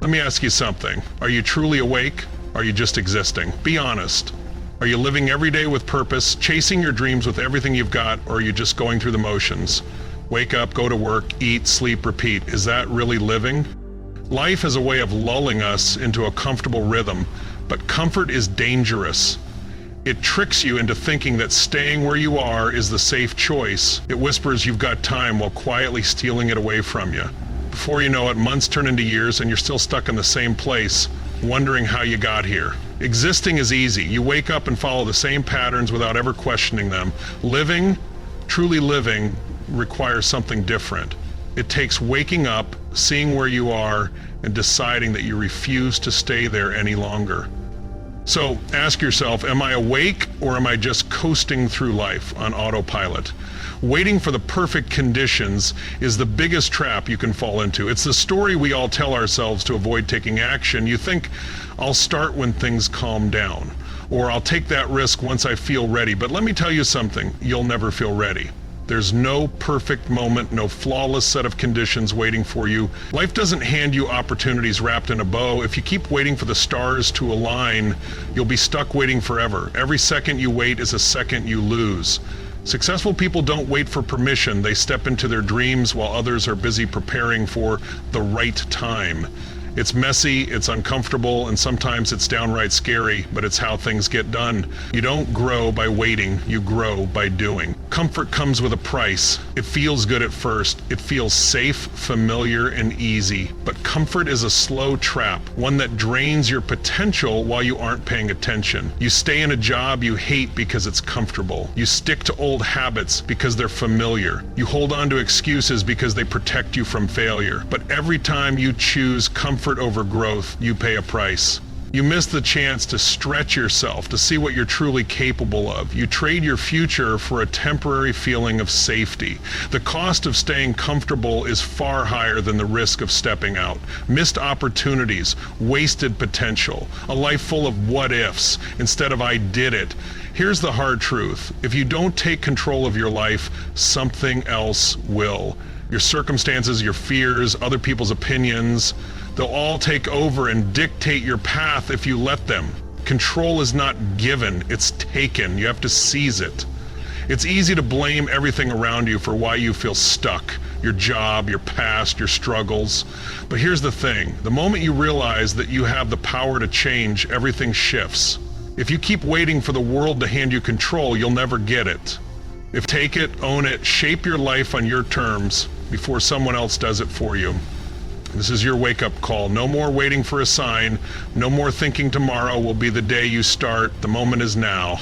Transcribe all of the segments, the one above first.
Let me ask you something. Are you truly awake? Are you just existing? Be honest. Are you living every day with purpose, chasing your dreams with everything you've got, or are you just going through the motions? Wake up, go to work, eat, sleep, repeat. Is that really living? Life is a way of lulling us into a comfortable rhythm, but comfort is dangerous. It tricks you into thinking that staying where you are is the safe choice. It whispers you've got time while quietly stealing it away from you. Before you know it, months turn into years and you're still stuck in the same place, wondering how you got here. Existing is easy. You wake up and follow the same patterns without ever questioning them. Living, truly living, requires something different. It takes waking up, seeing where you are, and deciding that you refuse to stay there any longer. So ask yourself, am I awake or am I just coasting through life on autopilot? Waiting for the perfect conditions is the biggest trap you can fall into. It's the story we all tell ourselves to avoid taking action. You think, I'll start when things calm down, or I'll take that risk once I feel ready. But let me tell you something, you'll never feel ready. There's no perfect moment, no flawless set of conditions waiting for you. Life doesn't hand you opportunities wrapped in a bow. If you keep waiting for the stars to align, you'll be stuck waiting forever. Every second you wait is a second you lose. Successful people don't wait for permission. They step into their dreams while others are busy preparing for the right time. It's messy, it's uncomfortable, and sometimes it's downright scary, but it's how things get done. You don't grow by waiting, you grow by doing. Comfort comes with a price. It feels good at first. It feels safe, familiar, and easy. But comfort is a slow trap, one that drains your potential while you aren't paying attention. You stay in a job you hate because it's comfortable. You stick to old habits because they're familiar. You hold on to excuses because they protect you from failure. But every time you choose comfort over growth, you pay a price. You miss the chance to stretch yourself, to see what you're truly capable of. You trade your future for a temporary feeling of safety. The cost of staying comfortable is far higher than the risk of stepping out. Missed opportunities, wasted potential, a life full of what ifs instead of I did it. Here's the hard truth. If you don't take control of your life, something else will. Your circumstances, your fears, other people's opinions, they'll all take over and dictate your path if you let them. Control is not given, it's taken. You have to seize it. It's easy to blame everything around you for why you feel stuck. Your job, your past, your struggles. But here's the thing. The moment you realize that you have the power to change, everything shifts. If you keep waiting for the world to hand you control, you'll never get it. Take it, own it, shape your life on your terms before someone else does it for you. This is your wake-up call. No more waiting for a sign. No more thinking tomorrow will be the day you start. The moment is now.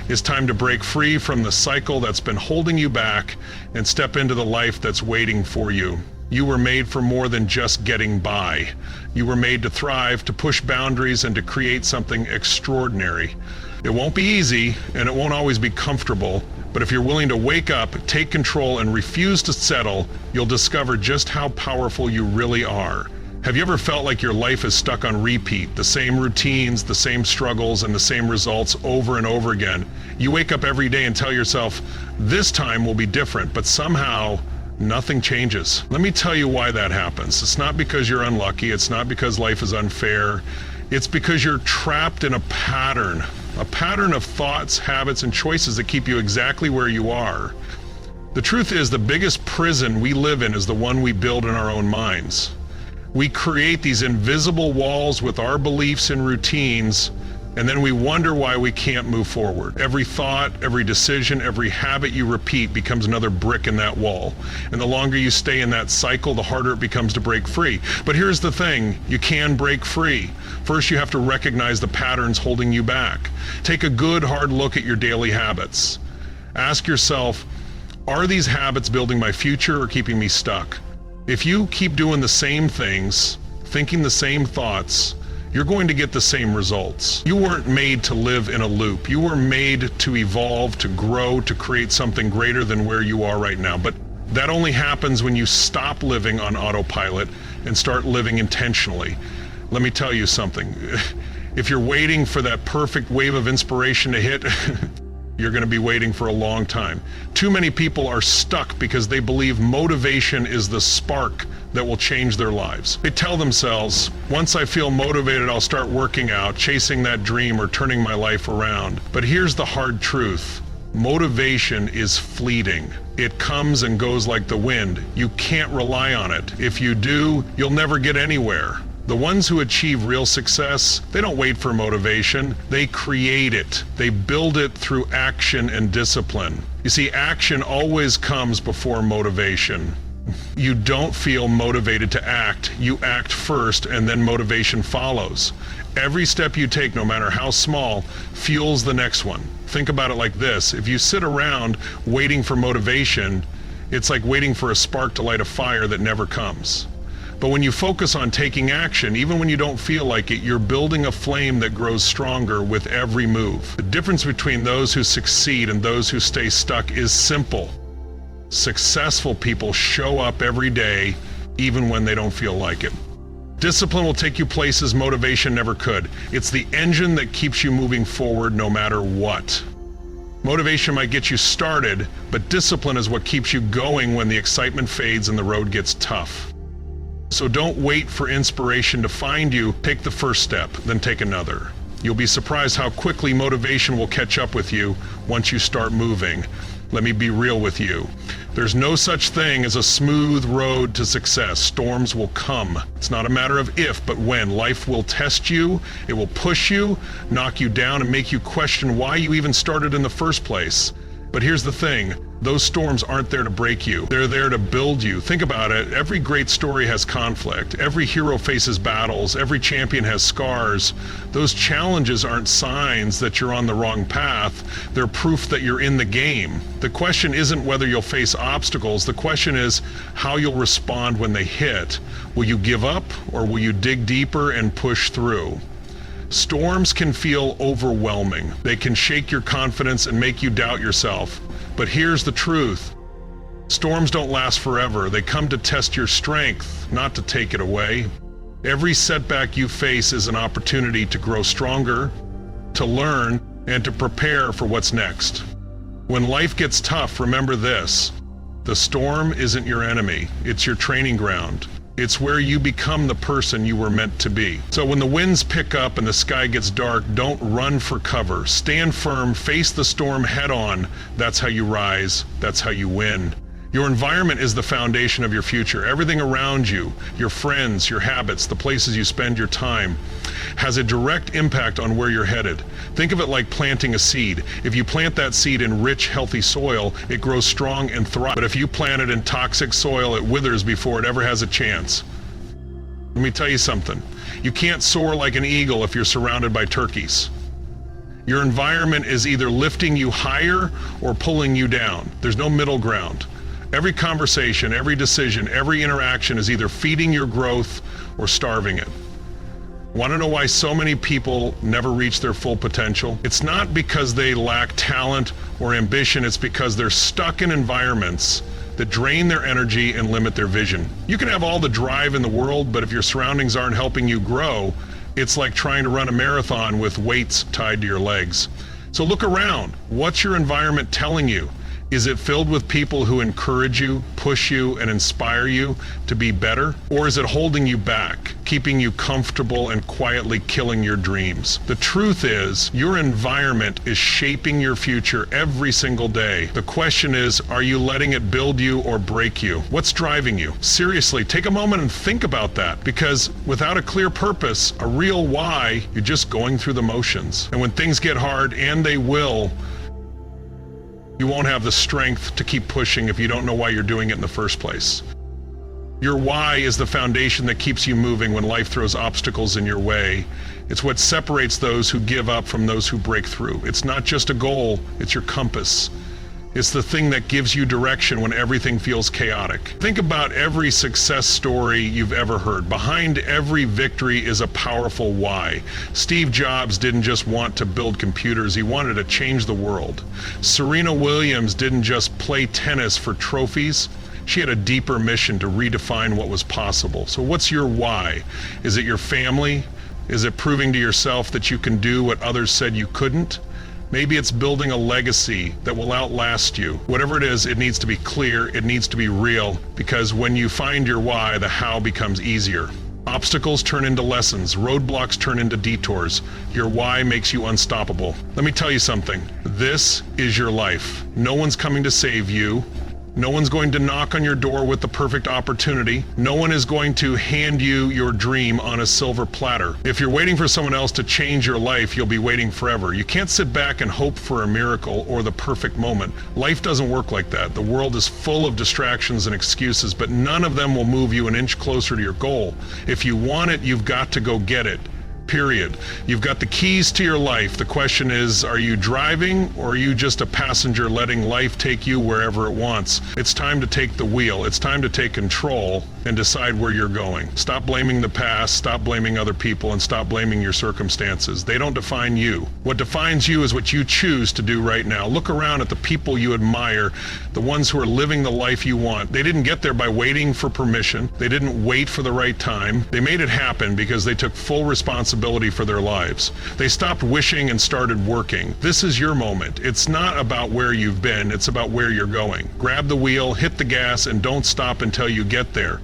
It's time to break free from the cycle that's been holding you back and step into the life that's waiting for you. You were made for more than just getting by. You were made to thrive, to push boundaries, and to create something extraordinary. It won't be easy, and it won't always be comfortable, but if you're willing to wake up, take control, and refuse to settle, you'll discover just how powerful you really are. Have you ever felt like your life is stuck on repeat? The same routines, the same struggles, and the same results over and over again. You wake up every day and tell yourself, this time will be different, but somehow, nothing changes. Let me tell you why that happens. It's not because you're unlucky. It's not because life is unfair. It's because you're trapped in a pattern of thoughts, habits, and choices that keep you exactly where you are. The truth is, the biggest prison we live in is the one we build in our own minds. We create these invisible walls with our beliefs and routines, and then we wonder why we can't move forward. Every thought, every decision, every habit you repeat becomes another brick in that wall. And the longer you stay in that cycle, the harder it becomes to break free. But here's the thing, you can break free. First, you have to recognize the patterns holding you back. Take a good, hard look at your daily habits. Ask yourself, are these habits building my future or keeping me stuck? If you keep doing the same things, thinking the same thoughts, you're going to get the same results. You weren't made to live in a loop. You were made to evolve, to grow, to create something greater than where you are right now. But that only happens when you stop living on autopilot and start living intentionally. Let me tell you something. If you're waiting for that perfect wave of inspiration to hit, you're going to be waiting for a long time. Too many people are stuck because they believe motivation is the spark that will change their lives. They tell themselves, once I feel motivated, I'll start working out, chasing that dream, or turning my life around. But here's the hard truth. Motivation is fleeting. It comes and goes like the wind. You can't rely on it. If you do, you'll never get anywhere. The ones who achieve real success, they don't wait for motivation. They create it. They build it through action and discipline. You see, action always comes before motivation. You don't feel motivated to act. You act first, and then motivation follows. Every step you take, no matter how small, fuels the next one. Think about it like this. If you sit around waiting for motivation, it's like waiting for a spark to light a fire that never comes. But when you focus on taking action, even when you don't feel like it, you're building a flame that grows stronger with every move. The difference between those who succeed and those who stay stuck is simple. Successful people show up every day, even when they don't feel like it. Discipline will take you places motivation never could. It's the engine that keeps you moving forward no matter what. Motivation might get you started, but discipline is what keeps you going when the excitement fades and the road gets tough. So don't wait for inspiration to find you. Take the first step, then take another. You'll be surprised how quickly motivation will catch up with you once you start moving. Let me be real with you. There's no such thing as a smooth road to success. Storms will come. It's not a matter of if, but when. Life will test you, it will push you, knock you down, and make you question why you even started in the first place. But here's the thing, those storms aren't there to break you. They're there to build you. Think about it, every great story has conflict. Every hero faces battles. Every champion has scars. Those challenges aren't signs that you're on the wrong path. They're proof that you're in the game. The question isn't whether you'll face obstacles. The question is how you'll respond when they hit. Will you give up, or will you dig deeper and push through? Storms can feel overwhelming. They can shake your confidence and make you doubt yourself. But here's the truth. Storms don't last forever. They come to test your strength, not to take it away. Every setback you face is an opportunity to grow stronger, to learn, and to prepare for what's next. When life gets tough, remember this. The storm isn't your enemy. It's your training ground. It's where you become the person you were meant to be. So when the winds pick up and the sky gets dark, don't run for cover. Stand firm, face the storm head on. That's how you rise. That's how you win. Your environment is the foundation of your future. Everything around you, your friends, your habits, the places you spend your time, has a direct impact on where you're headed. Think of it like planting a seed. If you plant that seed in rich, healthy soil, it grows strong and thrives. But if you plant it in toxic soil, it withers before it ever has a chance. Let me tell you something. You can't soar like an eagle if you're surrounded by turkeys. Your environment is either lifting you higher or pulling you down. There's no middle ground. Every conversation, every decision, every interaction is either feeding your growth or starving it. Want to know why so many people never reach their full potential? It's not because they lack talent or ambition, it's because they're stuck in environments that drain their energy and limit their vision. You can have all the drive in the world, but if your surroundings aren't helping you grow, it's like trying to run a marathon with weights tied to your legs. So look around. What's your environment telling you? Is it filled with people who encourage you, push you, and inspire you to be better? Or is it holding you back, keeping you comfortable and quietly killing your dreams? The truth is, your environment is shaping your future every single day. The question is, are you letting it build you or break you? What's driving you? Seriously, take a moment and think about that, because without a clear purpose, a real why, you're just going through the motions. And when things get hard, and they will, you won't have the strength to keep pushing if you don't know why you're doing it in the first place. Your why is the foundation that keeps you moving when life throws obstacles in your way. It's what separates those who give up from those who break through. It's not just a goal, it's your compass. It's the thing that gives you direction when everything feels chaotic. Think about every success story you've ever heard. Behind every victory is a powerful why. Steve Jobs didn't just want to build computers, he wanted to change the world. Serena Williams didn't just play tennis for trophies. She had a deeper mission to redefine what was possible. So what's your why? Is it your family? Is it proving to yourself that you can do what others said you couldn't? Maybe it's building a legacy that will outlast you. Whatever it is, it needs to be clear, it needs to be real, because when you find your why, the how becomes easier. Obstacles turn into lessons, roadblocks turn into detours. Your why makes you unstoppable. Let me tell you something. This is your life. No one's coming to save you. No one's going to knock on your door with the perfect opportunity. No one is going to hand you your dream on a silver platter. If you're waiting for someone else to change your life, you'll be waiting forever. You can't sit back and hope for a miracle or the perfect moment. Life doesn't work like that. The world is full of distractions and excuses, but none of them will move you an inch closer to your goal. If you want it, you've got to go get it. Period. You've got the keys to your life. The question is, are you driving or are you just a passenger letting life take you wherever it wants? It's time to take the wheel. It's time to take control and decide where you're going. Stop blaming the past, stop blaming other people, and stop blaming your circumstances. They don't define you. What defines you is what you choose to do right now. Look around at the people you admire, the ones who are living the life you want. They didn't get there by waiting for permission. They didn't wait for the right time. They made it happen because they took full responsibility for their lives. They stopped wishing and started working. This is your moment. It's not about where you've been, it's about where you're going. Grab the wheel, hit the gas, and don't stop until you get there.